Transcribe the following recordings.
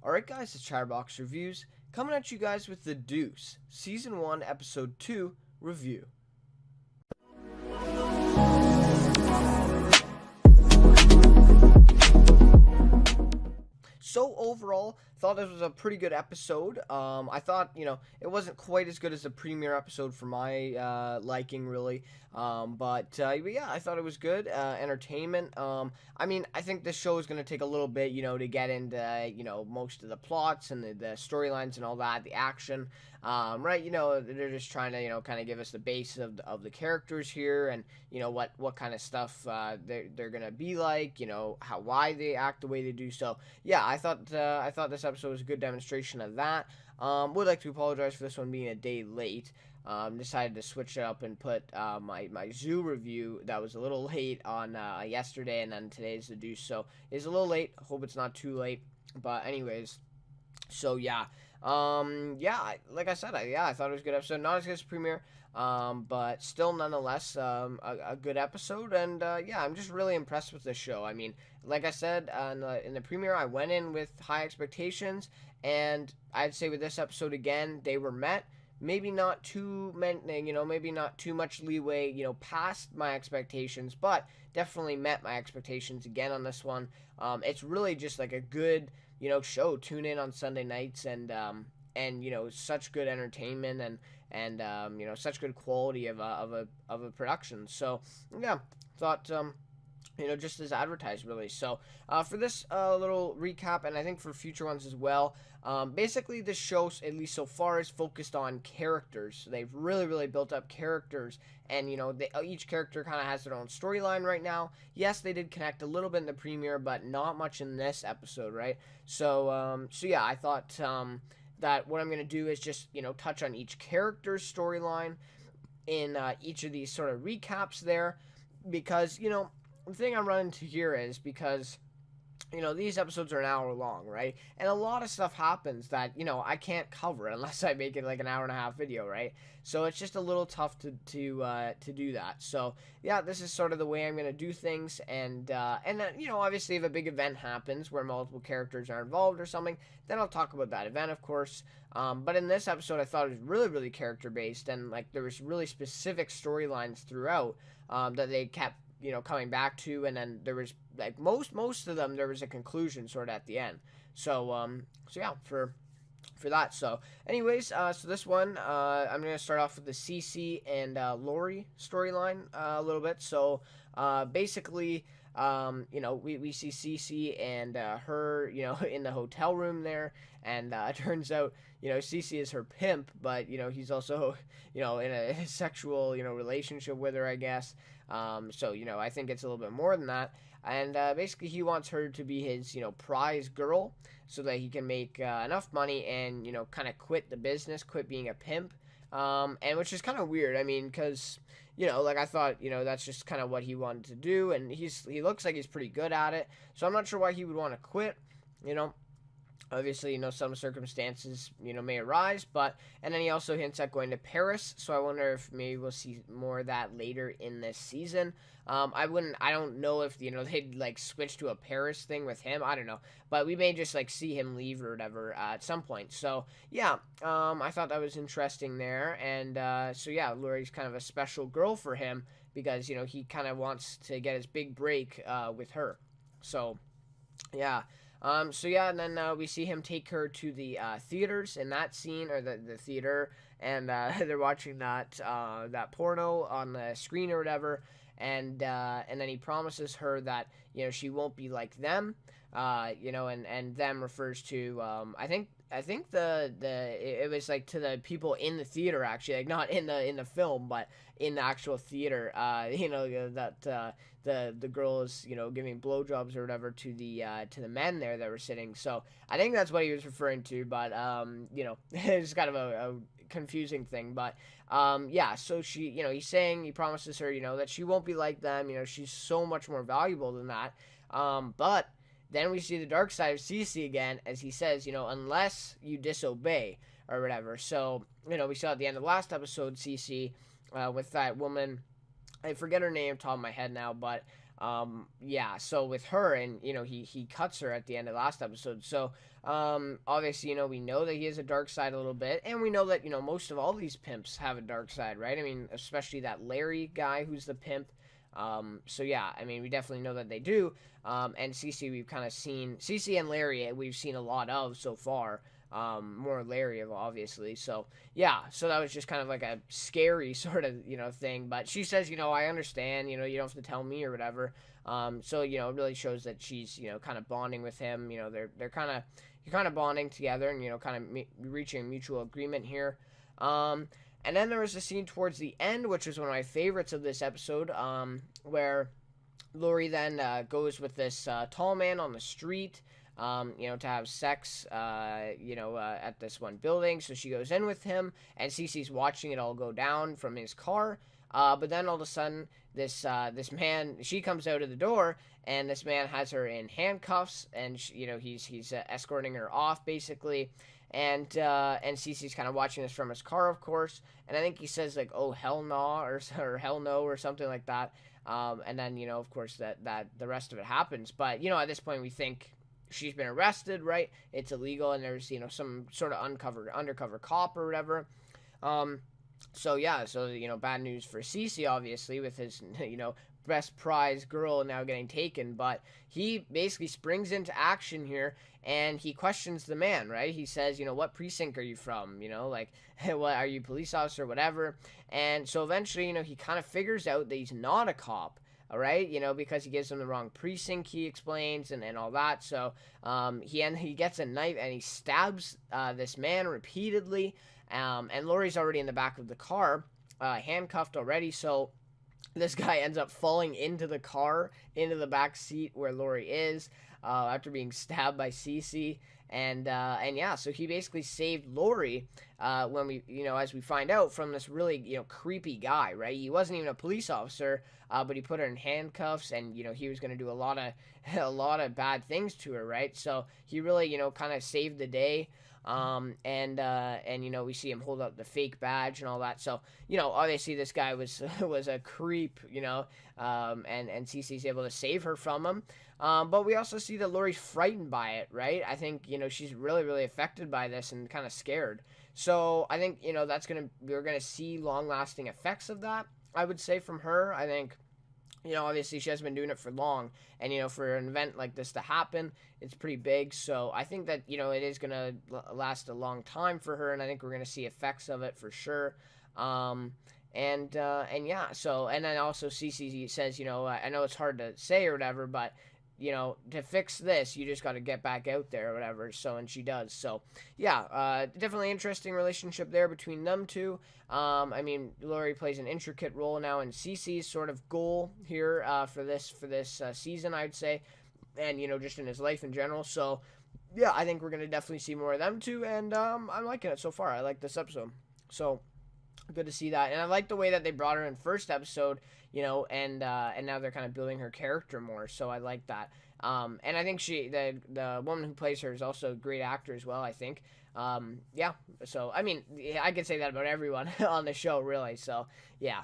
Alright guys, it's Chatterbox Reviews, coming at you guys with the Deuce, Season 1, Episode 2 review. So overall, thought this was a pretty good episode. I thought, it wasn't quite as good as the premiere episode for my liking, really. But yeah, I thought it was good. Entertainment. I think this show is going to take a little bit, to get into, most of the plots and the storylines and all that, the action. Right, they're just trying to, kind of give us the base of the characters here and, what kind of stuff they're going to be like, why they act the way they do. So, yeah, I thought this episode was a good demonstration of that. Would like to apologize for this one being a day late. Decided to switch it up and put my zoo review that was a little late on yesterday, and then today's the Deuce. So it's a little late. Hope it's not too late. But anyways, so yeah. Like I said, I thought it was a good episode. Not as good as premiere, but still nonetheless a good episode. And yeah, I'm just really impressed with this show. I mean, like I said in the premiere, I went in with high expectations, and I'd say with this episode again, they were met. Maybe not too many, maybe not too much leeway, past my expectations, but definitely met my expectations again on this one. It's really just like a good, show. Tune in on Sunday nights, and such good entertainment and such good quality of a production. So yeah, thought just as advertised, really. So for this little recap, and I think for future ones as well, basically this show, at least so far, is focused on characters. So they've really built up characters, and each character kind of has their own storyline right now. Yes, they did connect a little bit in the premiere, but not much in this episode, right? So yeah, I thought that what I'm gonna do is just touch on each character's storyline in each of these sort of recaps there, because the thing I'm running to here is because these episodes are an hour long, right? And a lot of stuff happens that, I can't cover unless I make it like an hour and a half video, right? So it's just a little tough to do that. So yeah, this is sort of the way I'm going to do things. And then, obviously if a big event happens where multiple characters are involved or something, then I'll talk about that event, of course. But in this episode, I thought it was really character based, and like there was really specific storylines throughout that they kept coming back to, and then there was like most of them there was a conclusion sort of at the end. So yeah, for that. So anyways, so this one I'm gonna start off with the Cece and Lori storyline a little bit. So basically we see Cece and her in the hotel room there, and it turns out Cece is her pimp, but he's also in a sexual relationship with her, I guess. So I think it's a little bit more than that, and basically he wants her to be his prize girl, so that he can make enough money and kind of quit the business, quit being a pimp, and which is kind of weird. I mean, because like I thought that's just kind of what he wanted to do, and he looks like he's pretty good at it, so I'm not sure why he would want to quit. Obviously, some circumstances, may arise, and then he also hints at going to Paris, so I wonder if maybe we'll see more of that later in this season. I don't know if, they'd, like, switch to a Paris thing with him, I don't know, but we may just, like, see him leave or whatever at some point. So, yeah, I thought that was interesting there, and, so, yeah, Lori's kind of a special girl for him, because, he kind of wants to get his big break, with her. So, yeah. So yeah, and then we see him take her to the theaters in that scene, or the theater, and they're watching that porno on the screen or whatever, and then he promises her that she won't be like them, and them refers to I think it was like to the people in the theater, actually, like not in the film, but in the actual theater. That the girl is giving blowjobs or whatever to the men there that were sitting. So I think that's what he was referring to, but it's kind of a confusing thing. But yeah, so she he promises her that she won't be like them. She's so much more valuable than that. But then we see the dark side of Cece again, as he says, unless you disobey or whatever. So, we saw at the end of the last episode, Cece, with that woman, I forget her name off the top of my head now, but Yeah, so with her, and he cuts her at the end of last episode. So obviously, we know that he has a dark side a little bit, and we know that most of all these pimps have a dark side, right? I mean, especially that Larry guy who's the pimp. So yeah, I mean, we definitely know that they do. And Cece, we've kind of seen Cece and Larry, we've seen a lot of so far. More Larry, obviously. So yeah, so that was just kind of like a scary sort of thing. But she says, I understand. You don't have to tell me or whatever. So it really shows that she's kind of bonding with him. They're kind of you're kind of bonding together, and kind of reaching mutual agreement here. And then there was a scene towards the end, which was one of my favorites of this episode, where Lori then goes with this tall man on the street, to have sex, at this one building. So she goes in with him, and Cece's watching it all go down from his car. But then all of a sudden, this man, she comes out of the door, and this man has her in handcuffs, and he's escorting her off basically. And Cece's kind of watching this from his car, of course. And I think he says like, "Oh hell no," or "hell no," or something like that. And then of course that the rest of it happens. But at this point we think she's been arrested, right? It's illegal, and there's some sort of undercover cop or whatever. So yeah, so bad news for Cece, obviously, with his best prize girl now getting taken. But he basically springs into action here, and he questions the man, right? He says, "What precinct are you from? Like, what are you, police officer, whatever?" And so eventually, he kind of figures out that he's not a cop. All right, because he gives him the wrong precinct, he explains, and all that. So he gets a knife and he stabs this man repeatedly. And Lori's already in the back of the car, handcuffed already. So this guy ends up falling into the car, into the back seat where Lori is, after being stabbed by Cece. And yeah, so he basically saved Lori, when we, as we find out, from this really, creepy guy, right? He wasn't even a police officer, but he put her in handcuffs, and, he was going to do a lot of bad things to her, right? So he really, kind of saved the day. And we see him hold up the fake badge and all that. So, obviously this guy was a creep, and Cece's able to save her from him. But we also see that Lori's frightened by it, right? I think, she's really, really affected by this and kind of scared. So I think, we're going to see long-lasting effects of that, I would say, from her. I think, obviously she hasn't been doing it for long, and, for an event like this to happen, it's pretty big. So I think that, it is going to last a long time for her, and I think we're going to see effects of it for sure. And yeah, so, and then also Cece says, I know it's hard to say or whatever, but, to fix this, you just got to get back out there or whatever. So, and she does. So, yeah, definitely interesting relationship there between them two. I mean, Lori plays an intricate role now in Cece's sort of goal here, for this season, I'd say, and just in his life in general. So, yeah, I think we're gonna definitely see more of them too, and I'm liking it so far. I like this episode. So good to see that, and I like the way that they brought her in first episode, and now they're kind of building her character more. So I like that. And I think the woman who plays her is also a great actor as well, I think. Yeah. So I mean, I could say that about everyone on the show, really. So yeah.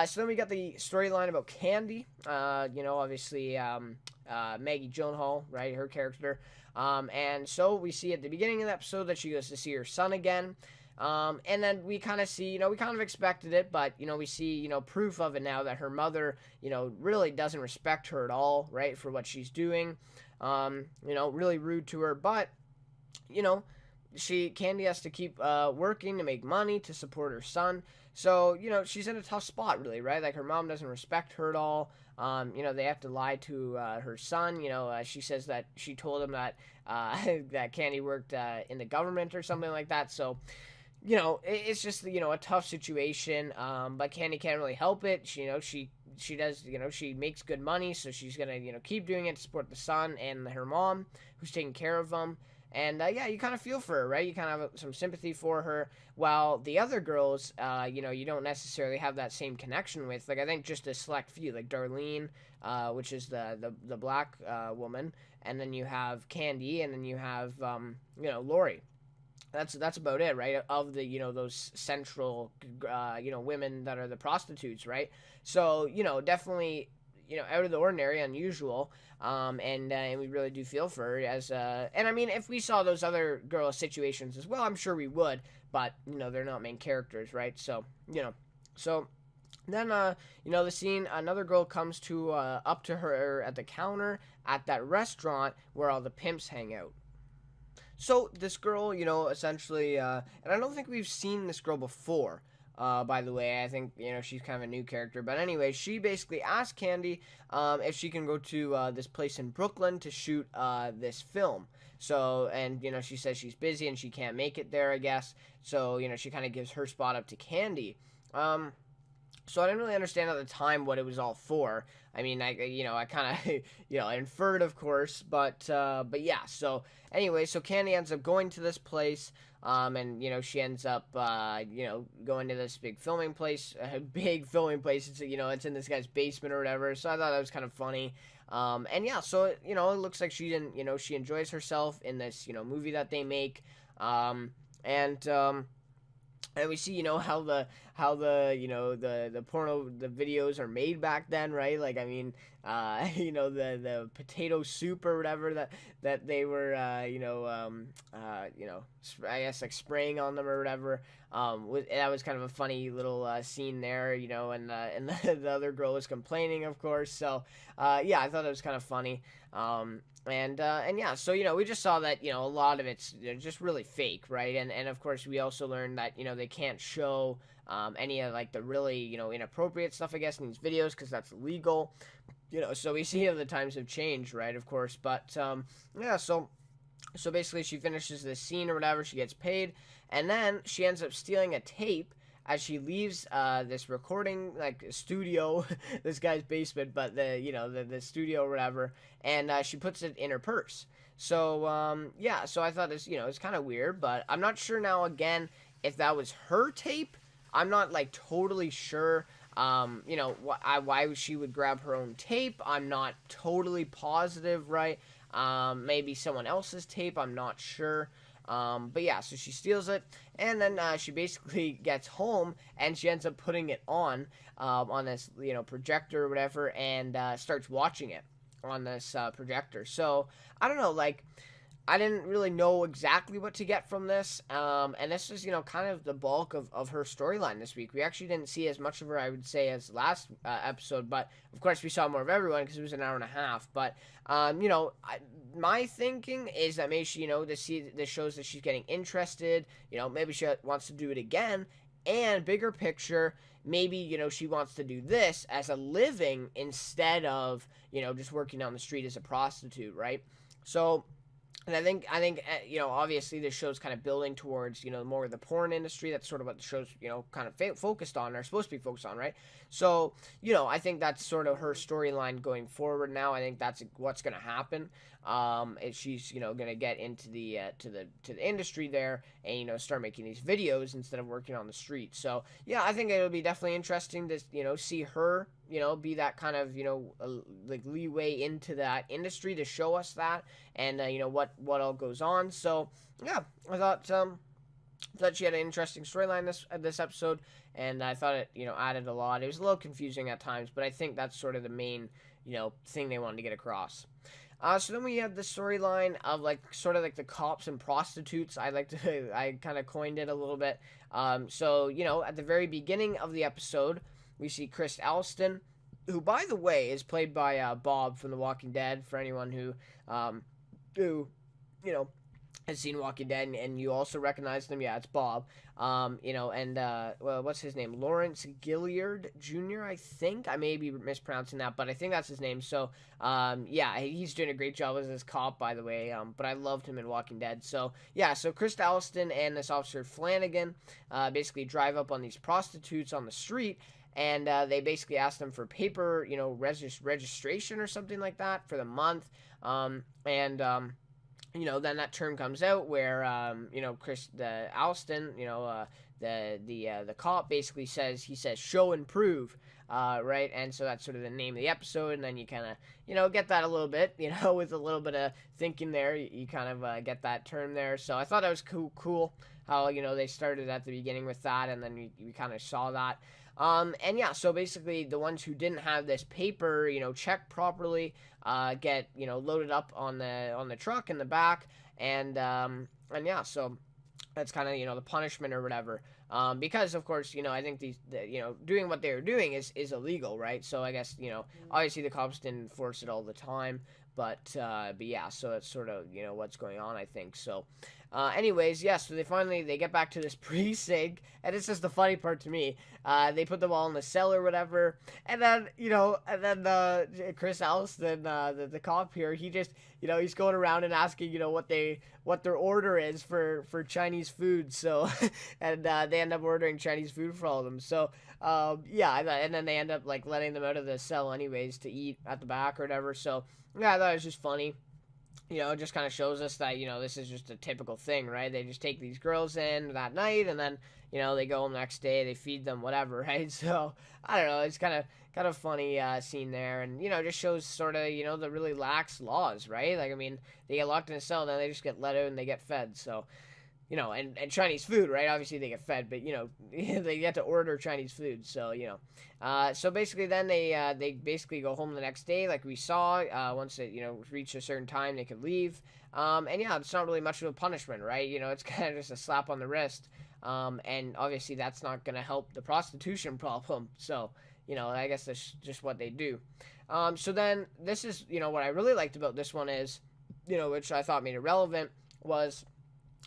So then we got the storyline about Candy. Obviously, Maggie Gyllenhaal, right? Her character. And so we see at the beginning of the episode that she goes to see her son again. And then we kind of see, we kind of expected it, but, we see, proof of it now that her mother, really doesn't respect her at all, right, for what she's doing. Really rude to her, but, Candy has to keep working to make money to support her son. So, she's in a tough spot, really, right? Like, her mom doesn't respect her at all. They have to lie to her son. She says that she told him that that Candy worked in the government or something like that. So, it's just, a tough situation. But Candy can't really help it. She does, she makes good money, so she's gonna, keep doing it to support the son and her mom, who's taking care of them. And, yeah, you kind of feel for her, right? You kind of have some sympathy for her, while the other girls, you don't necessarily have that same connection with. Like, I think just a select few, like Darlene, which is the black woman, and then you have Candy, and then you have, Lori. That's about it, right? Of the, those central, women that are the prostitutes, right? So, definitely, out of the ordinary, unusual. And we really do feel for her and I mean, if we saw those other girl situations as well, I'm sure we would, but they're not main characters, right? So so then the scene, another girl comes to up to her at the counter at that restaurant where all the pimps hang out. So this girl, essentially, and I don't think we've seen this girl before. By the way, I think she's kind of a new character. But anyway, she basically asked Candy if she can go to this place in Brooklyn to shoot this film. So, and she says she's busy and she can't make it there, I guess. So she kind of gives her spot up to Candy. So I didn't really understand at the time what it was all for. I mean, I kind of, inferred, of course, but yeah. So anyway, so Candy ends up going to this place, and she ends up, going to this big filming place, a big filming place. It's it's in this guy's basement or whatever. So I thought that was kind of funny. And yeah, so it looks like she didn't, she enjoys herself in this, movie that they make, and we see, how the the porno, the videos are made back then, right? Like, I mean, the potato soup or whatever that they were, I guess like spraying on them or whatever. That was kind of a funny little scene there, and the other girl was complaining, of course. So, yeah, I thought it was kind of funny. And yeah, so we just saw that a lot of it's just really fake, right? And of course we also learned that they can't show any of like the really inappropriate stuff, I guess, in these videos because that's illegal. So we see how the times have changed, right? Of course, but yeah, so basically she finishes this scene or whatever, she gets paid, and then she ends up stealing a tape as she leaves this recording like studio, this guy's basement, but the studio or whatever, and she puts it in her purse. So yeah, so I thought it's kind of weird, but I'm not sure now again if that was her tape. I'm not like totally sure. Why she would grab her own tape. I'm not totally positive, right? Maybe someone else's tape. I'm not sure. But yeah, so she steals it, and then she basically gets home, and she ends up putting it on this projector or whatever, and starts watching it on this projector. So I don't know, like, I didn't really know exactly what to get from this, and this is kind of the bulk of her storyline this week. We actually didn't see as much of her, I would say, as last episode, but of course we saw more of everyone because it was an hour and a half. But my thinking is that maybe she, this shows that she's getting interested. Maybe she wants to do it again, and bigger picture, maybe she wants to do this as a living instead of just working on the street as a prostitute, right? So. And I think obviously this show's kind of building towards, more of the porn industry. That's sort of what the show's, kind of focused on, or supposed to be focused on, right? So, I think that's sort of her storyline going forward now. I think that's what's going to happen. She's, going to get into the to the industry there and, start making these videos instead of working on the street. So, yeah, I think it'll be definitely interesting to, see her, be that kind of, like leeway into that industry to show us that and, what all goes on. So, yeah, I thought she had an interesting storyline this episode, and I thought it, added a lot. It was a little confusing at times, but I think that's sort of the main, thing they wanted to get across. So then we have the storyline of sort of the cops and prostitutes. I kind of coined it a little bit. So, at the very beginning of the episode, we see Chris Alston, who, by the way, is played by Bob from The Walking Dead. For anyone who has seen Walking Dead and you also recognize them, yeah, it's Bob. Well, what's his name? Lawrence Gilliard Jr., I think. I may be mispronouncing that, but I think that's his name. So, yeah, he's doing a great job as this cop, by the way, but I loved him in Walking Dead. So, yeah, so Chris Alston and this Officer Flanagan basically drive up on these prostitutes on the street, and they basically ask them for paper, registration or something like that for the month, then that term comes out where, Chris, Alston, the cop basically says, show and prove, right? And so that's sort of the name of the episode, and then you kind of, get that a little bit, with a little bit of thinking there, you kind of get that term there. So I thought that was cool how, they started at the beginning with that, and then we kind of saw that. And yeah, so basically the ones who didn't have this paper, checked properly, get, loaded up on the truck in the back, and yeah, so that's kind of the punishment or whatever. Because of course I think doing what they were doing is illegal, right? So I guess obviously the cops didn't enforce it all the time, but yeah, so that's sort of what's going on, I think. So anyways, yeah, so they get back to this precinct, and it's just the funny part to me. They put them all in the cell or whatever, and then Chris Allison, the cop here, he just he's going around and asking what their order is for Chinese food. So and they end up ordering Chinese food for all of them. So yeah, and then they end up like letting them out of the cell anyways to eat at the back or whatever. So yeah, I thought it was just funny. It just kind of shows us that, this is just a typical thing, right? They just take these girls in that night, and then, they go home the next day, they feed them, whatever, right? So, I don't know, it's kind of funny scene there, and, just shows sort of, the really lax laws, right? Like, I mean, they get locked in a cell, then they just get let out and they get fed, so, and Chinese food, right? Obviously they get fed, but, they get to order Chinese food, so, so basically then they basically go home the next day, like we saw. Once it, reached a certain time, they could leave. And yeah, it's not really much of a punishment, right? It's kind of just a slap on the wrist. And obviously that's not going to help the prostitution problem. So, I guess that's just what they do. So then this is, what I really liked about this one is, which I thought made it relevant, was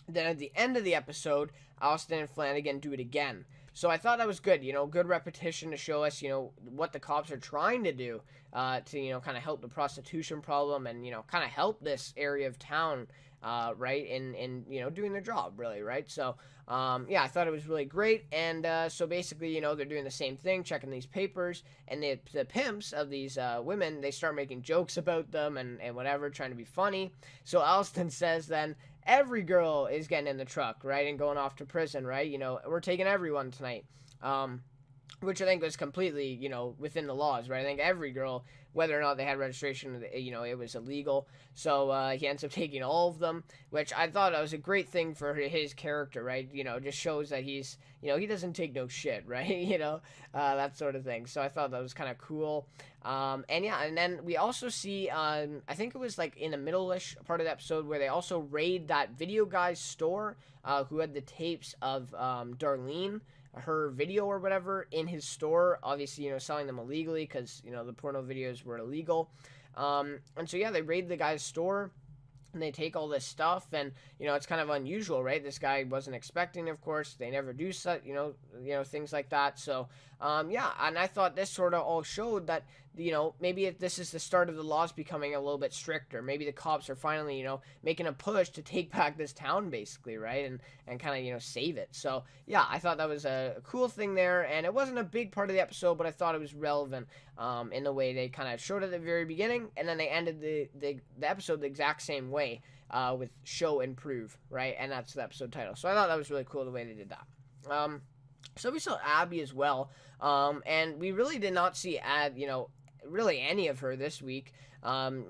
then at the end of the episode, Austin and Flanagan do it again. So I thought that was good, good repetition to show us, what the cops are trying to do to, kind of help the prostitution problem and, kind of help this area of town, right, in doing their job, really, right? So, yeah, I thought it was really great. And so basically, they're doing the same thing, checking these papers, and the pimps of these women, they start making jokes about them and whatever, trying to be funny. So Alston says then, every girl is getting in the truck, right, and going off to prison, right? We're taking everyone tonight, which I think was completely, within the laws, right? I think every girl, whether or not they had registration, it was illegal. So he ends up taking all of them, which I thought that was a great thing for his character, right? Just shows that he's, he doesn't take no shit, right? That sort of thing. So I thought that was kind of cool. And yeah, and then we also see, I think it was like in the middle-ish part of the episode where they also raid that video guy's store, who had the tapes of Darlene, her video or whatever, in his store, obviously, selling them illegally because, the porno videos were illegal. And so, yeah, they raid the guy's store, and they take all this stuff, and, it's kind of unusual, right? This guy wasn't expecting, of course. They never do such, things like that. So, yeah, and I thought this sort of all showed that, maybe if this is the start of the laws becoming a little bit stricter. Maybe the cops are finally, making a push to take back this town, basically, right? And kind of, save it. So, yeah, I thought that was a cool thing there, and it wasn't a big part of the episode, but I thought it was relevant in the way they kind of showed it at the very beginning, and then they ended the episode the exact same way, with show and prove, right? And that's the episode title. So I thought that was really cool the way they did that. So we saw Abby as well, and we really did not see really any of her this week,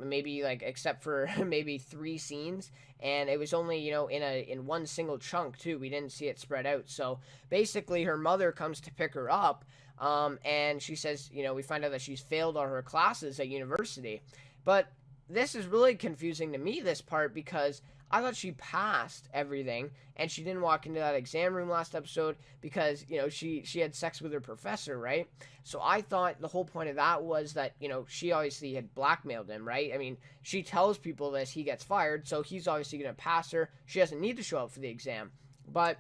maybe like except for maybe 3 scenes, and it was only in one single chunk too. We didn't see it spread out. So basically her mother comes to pick her up, and she says, we find out that she's failed all her classes at university, but this is really confusing to me, this part, because I thought she passed everything, and she didn't walk into that exam room last episode because, she had sex with her professor, right? So I thought the whole point of that was that, she obviously had blackmailed him, right? I mean, she tells people this, he gets fired, so he's obviously going to pass her. She doesn't need to show up for the exam. But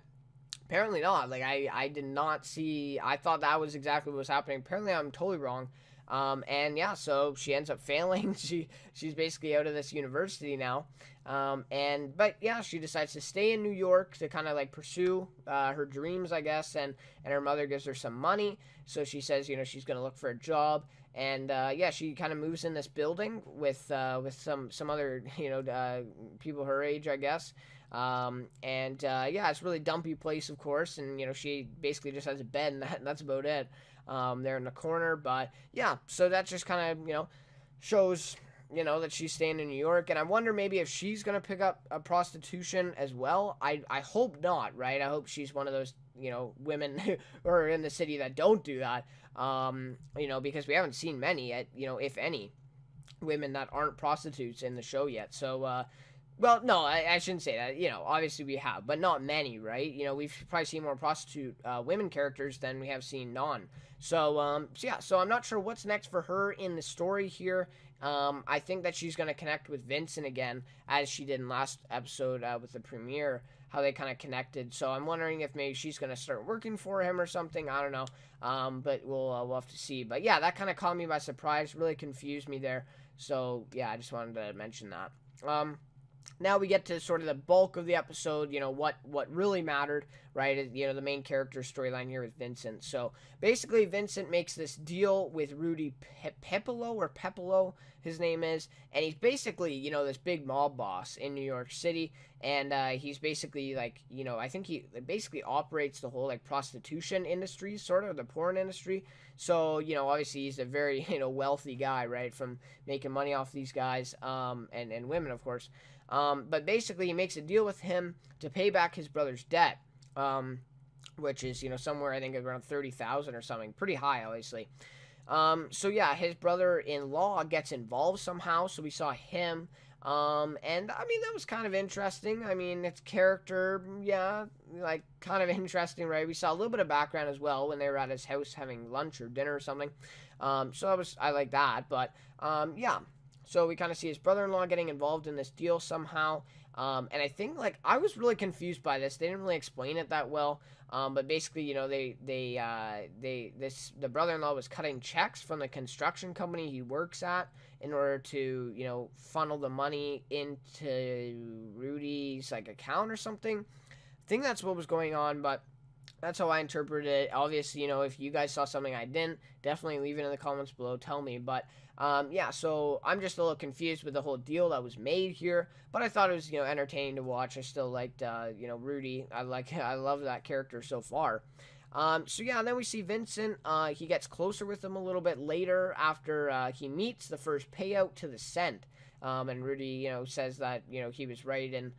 apparently not. Like, I did not see, I thought that was exactly what was happening. Apparently I'm totally wrong. And yeah, so she ends up failing. She's basically out of this university now. But yeah, she decides to stay in New York to kind of like pursue, her dreams, I guess. And her mother gives her some money. So she says, she's going to look for a job. And, yeah, she kind of moves in this building with some other, people her age, I guess. Yeah, it's a really dumpy place, of course. And, she basically just has a bed, and that's about it. There in the corner. But yeah, so that just kind of, shows, that she's staying in New York. And I wonder maybe if she's going to pick up a prostitution as well. I hope not, right? I hope she's one of those women who are in the city that don't do that. Because we haven't seen many, if any, women that aren't prostitutes in the show yet. So, well, no, I shouldn't say that. Obviously we have, but not many, right? We've probably seen more prostitute women characters than we have seen non. So I'm not sure what's next for her in the story here. I think that she's going to connect with Vincent again, as she did in last episode with the premiere, how they kind of connected. So I'm wondering if maybe she's going to start working for him or something. I don't know. But we'll have to see. But yeah, that kind of caught me by surprise, really confused me there. So yeah, I just wanted to mention that. Now we get to sort of the bulk of the episode, what really mattered, right? The main character storyline here with Vincent. So basically, Vincent makes this deal with Rudy Pepolo, his name is, and he's basically, this big mob boss in New York City, and he's basically like, I think he basically operates the whole like prostitution industry, sort of the porn industry. So, obviously he's a very, wealthy guy, right, from making money off these guys, and women, of course. But basically, he makes a deal with him to pay back his brother's debt, which is, somewhere, I think, around 30,000 or something. Pretty high, obviously. So, yeah, his brother-in-law gets involved somehow, so we saw him. And, I mean, that was kind of interesting. I mean, it's character, yeah, like, kind of interesting, right? We saw a little bit of background as well when they were at his house having lunch or dinner or something. So I like that, but, yeah. So we kind of see his brother-in-law getting involved in this deal somehow. And I think, like, I was really confused by this. They didn't really explain it that well. But basically, the brother-in-law was cutting checks from the construction company he works at in order to, funnel the money into Rudy's, like, account or something. I think that's what was going on, but that's how I interpreted it. Obviously, if you guys saw something I didn't, definitely leave it in the comments below. Tell me. But, yeah, so I'm just a little confused with the whole deal that was made here. But I thought it was, entertaining to watch. I still liked, Rudy. I love that character so far. So, yeah, and then we see Vincent. He gets closer with him a little bit later after he meets the first payout to the cent. And Rudy, says that, he was right in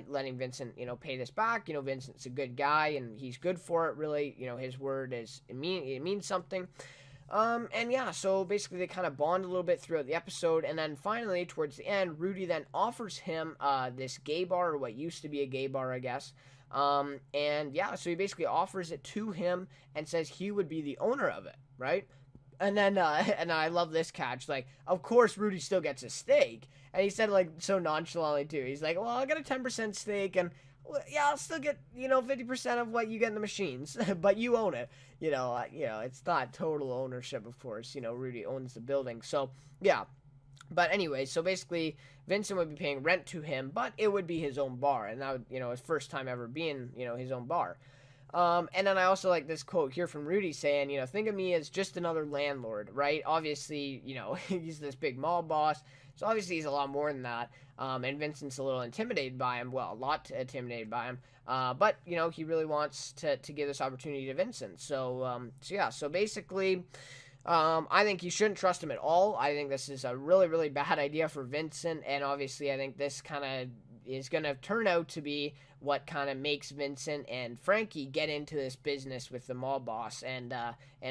letting Vincent, pay this back. Vincent's a good guy, and he's good for it, really. His word it means something. And yeah, so basically they kind of bond a little bit throughout the episode, and then finally, towards the end, Rudy then offers him, this gay bar, or what used to be a gay bar, I guess. And yeah, so he basically offers it to him and says he would be the owner of it, right? And then, and I love this catch, like, of course Rudy still gets a stake. And he said, like, so nonchalantly, too. He's like, well, I'll get a 10% stake, and, well, yeah, I'll still get, 50% of what you get in the machines, but you own it. It's not total ownership, of course. Rudy owns the building. So, yeah. But anyway, so basically, Vincent would be paying rent to him, but it would be his own bar. And that would, his first time ever being, his own bar. And then I also like this quote here from Rudy saying, think of me as just another landlord, right? Obviously, he's this big mall boss, so obviously he's a lot more than that. And Vincent's a little intimidated by him, well, a lot intimidated by him. But, he really wants to give this opportunity to Vincent. So yeah, so basically, I think you shouldn't trust him at all. I think this is a really, really bad idea for Vincent, and obviously I think this kind of is going to turn out to be what kind of makes Vincent and Frankie get into this business with the mall boss, and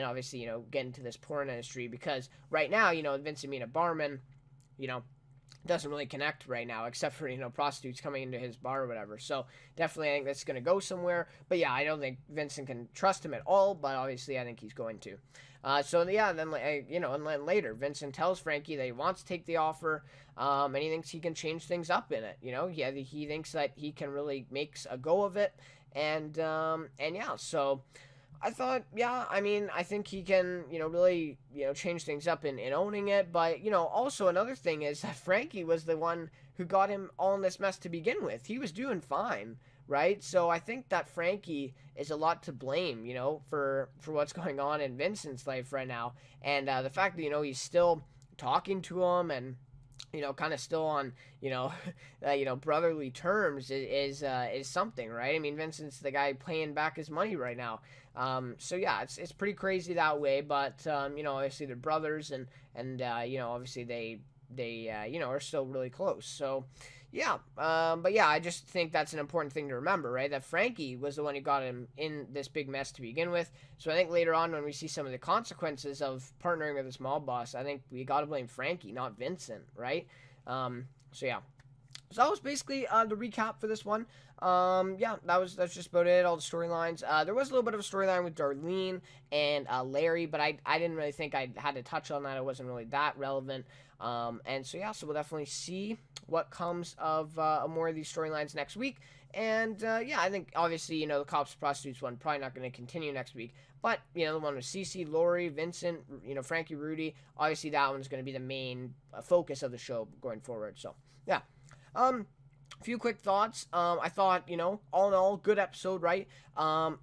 obviously, get into this porn industry, because right now, Vincent being a barman, doesn't really connect right now, except for, prostitutes coming into his bar or whatever. So definitely I think that's going to go somewhere. But yeah, I don't think Vincent can trust him at all, but obviously I think he's going to. So yeah, then, and then later, Vincent tells Frankie that he wants to take the offer, and he thinks he can change things up in it. He thinks that he can really make a go of it, and yeah, so I thought, yeah, I mean, I think he can, really, change things up in owning it. But, also another thing is that Frankie was the one who got him all in this mess to begin with. He was doing fine, right? So I think that Frankie is a lot to blame, for what's going on in Vincent's life right now. And the fact that, he's still talking to him and, kind of still on, brotherly terms is something, right? I mean, Vincent's the guy paying back his money right now. So yeah, it's pretty crazy that way, but, obviously they're brothers, and obviously they are still really close. So Yeah, but yeah, I just think that's an important thing to remember, right? That Frankie was the one who got him in this big mess to begin with. So I think later on, when we see some of the consequences of partnering with this mob boss, I think we got to blame Frankie, not Vincent, right? So yeah, so that was basically the recap for this one. Yeah, that's just about it. All the storylines. There was a little bit of a storyline with Darlene and Larry, but I didn't really think I had to touch on that. It wasn't really that relevant. And so yeah, so we'll definitely see what comes of more of these storylines next week. And yeah, I think obviously the cops prostitutes one probably not going to continue next week. But the one with Cece, Lori, Vincent, Frankie, Rudy. Obviously that one's going to be the main focus of the show going forward. So yeah. A few quick thoughts. I thought, all in all, good episode, right?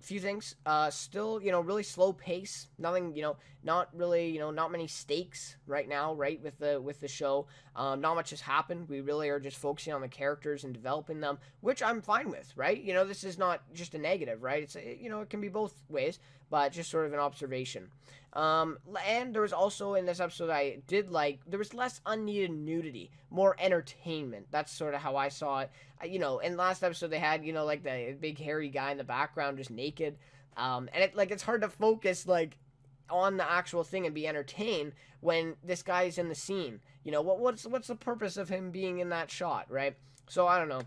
Few things. Still, really slow pace. Nothing, not really, not many stakes right now, right? With the show, not much has happened. We really are just focusing on the characters and developing them, which I'm fine with, right? This is not just a negative, right? It can be both ways, but just sort of an observation. And there was also in this episode I did like there was less unneeded nudity, more entertainment. That's sort of how I saw it. In last episode they had like the big hairy guy in the background just naked, and it's hard to focus on the actual thing and be entertained when this guy's in the scene. What's the purpose of him being in that shot, right? So I don't know.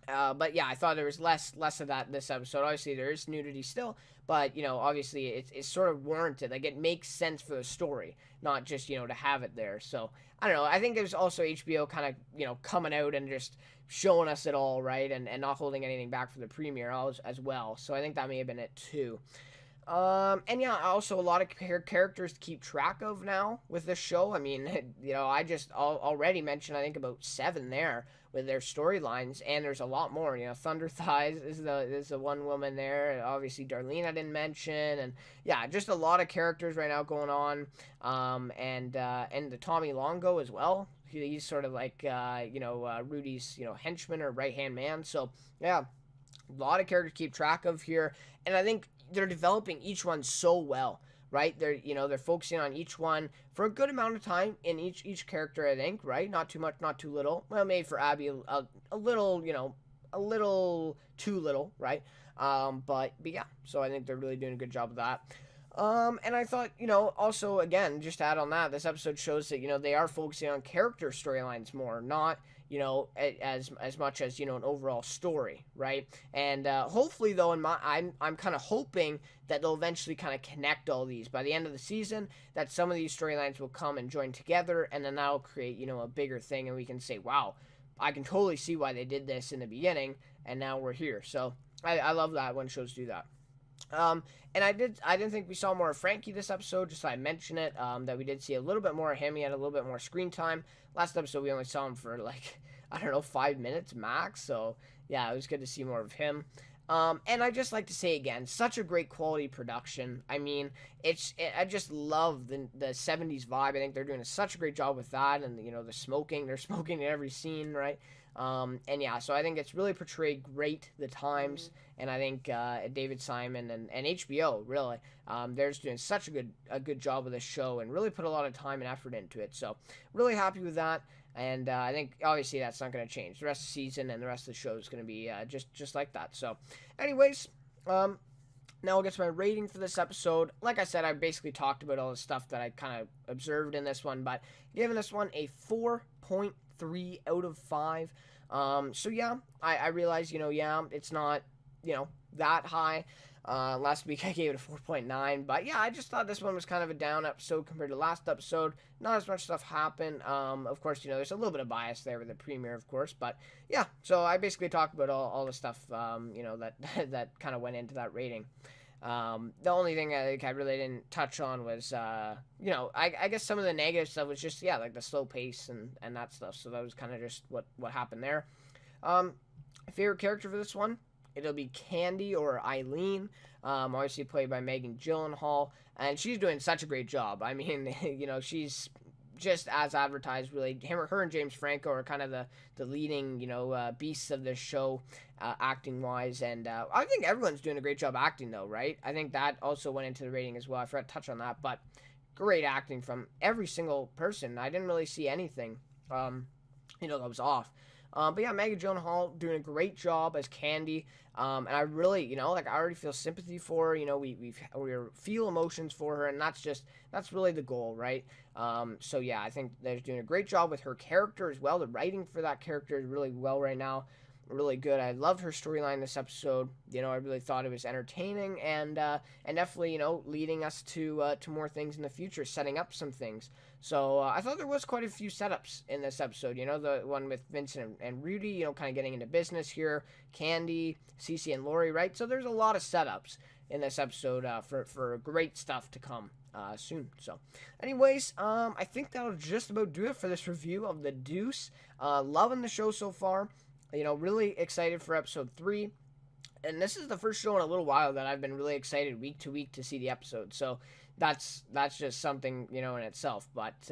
But yeah, I thought there was less of that in this episode. Obviously, there is nudity still, but obviously it's sort of warranted. Like it makes sense for the story, not just to have it there. So I don't know. I think it was also HBO kind of coming out and just showing us it all, right, and not holding anything back for the premiere as well. So I think that may have been it too. And yeah, also a lot of characters to keep track of now with this show. I mean, I just already mentioned I think about 7 there with their storylines, and there's a lot more. Thunder Thighs is the one woman there, and obviously Darlene I didn't mention, and yeah, just a lot of characters right now going on. And the Tommy Longo as well. He's sort of like Rudy's henchman or right hand man. So yeah, a lot of characters to keep track of here, and I think they're developing each one so well, right? They're focusing on each one for a good amount of time in each character, I think, right? Not too much, not too little. Well, maybe for Abby a little, a little too little, right? But yeah, so I think they're really doing a good job of that. And I thought, also again, just to add on that, this episode shows that they are focusing on character storylines more, not as much as an overall story, right? And hopefully though, I'm kind of hoping that they'll eventually kind of connect all these by the end of the season, that some of these storylines will come and join together, and then that'll create a bigger thing, and we can say, wow, I can totally see why they did this in the beginning, and now we're here. So I love that when shows do that. And I didn't think we saw more of Frankie this episode, just so I mention it, that we did see a little bit more of him. He had a little bit more screen time. Last episode we only saw him for 5 minutes max, so yeah, it was good to see more of him. And I just like to say again, such a great quality production. I mean, I just love the 70s vibe. I think they're doing such a great job with that, and the smoking, they're smoking in every scene, right? And yeah, so I think it's really portrayed great, the times, and I think David Simon and HBO really, they're just doing such a good job of this show and really put a lot of time and effort into it. So really happy with that, and I think obviously that's not going to change. The rest of the season and the rest of the show is going to be just like that. So, anyways, now we'll get to my rating for this episode. Like I said, I basically talked about all the stuff that I kind of observed in this one, but giving this one a 4.3 out of 5. So yeah, I realize, it's not, that high. Last week I gave it a 4.9, but yeah, I just thought this one was kind of a down episode compared to last episode. Not as much stuff happened. Of course, there's a little bit of bias there with the premiere, of course, but yeah, so I basically talked about all the stuff, that kind of went into that rating. The only thing I really didn't touch on was, I guess some of the negative stuff was just, yeah, like the slow pace and that stuff. So that was kind of just what happened there. Favorite character for this one, it'll be Candy or Eileen, obviously played by Megan Gyllenhaal, and she's doing such a great job. I mean, she's just as advertised, really. Her and James Franco are kind of the leading, beasts of this show, acting-wise, and I think everyone's doing a great job acting, though, right? I think that also went into the rating as well. I forgot to touch on that, but great acting from every single person. I didn't really see anything, that was off. But yeah, Maggie Gyllenhaal doing a great job as Candy. And I really, like I already feel sympathy for her. We feel emotions for her, and that's really the goal, right? So yeah, I think they're doing a great job with her character as well. The writing for that character is really well right now, really good. I loved her storyline this episode. I really thought it was entertaining and definitely leading us to more things in the future, setting up some things. So I thought there was quite a few setups in this episode. The one with Vincent and Rudy, kind of getting into business here. Candy, Cece, and Lori, right? So there's a lot of setups in this episode for great stuff to come soon. So anyways, I think that'll just about do it for this review of The Deuce. Loving the show so far. Really excited for episode 3. And this is the first show in a little while that I've been really excited week to week to see the episode. So that's just something, in itself. But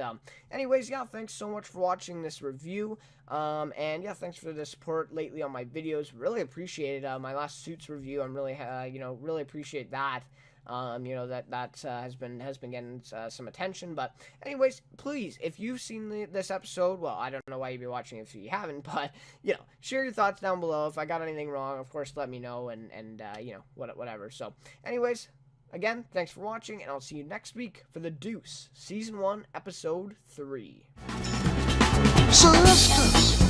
anyways, yeah, thanks so much for watching this review. And yeah, thanks for the support lately on my videos. Really appreciated my last Suits review. I'm really, really appreciate that. That has been getting some attention. But anyways, please, if you've seen this episode, well, I don't know why you'd be watching it if you haven't, but share your thoughts down below. If I got anything wrong, of course, let me know, and whatever. So anyways, again, thanks for watching, and I'll see you next week for The Deuce, Season 1, Episode 3. Sisters.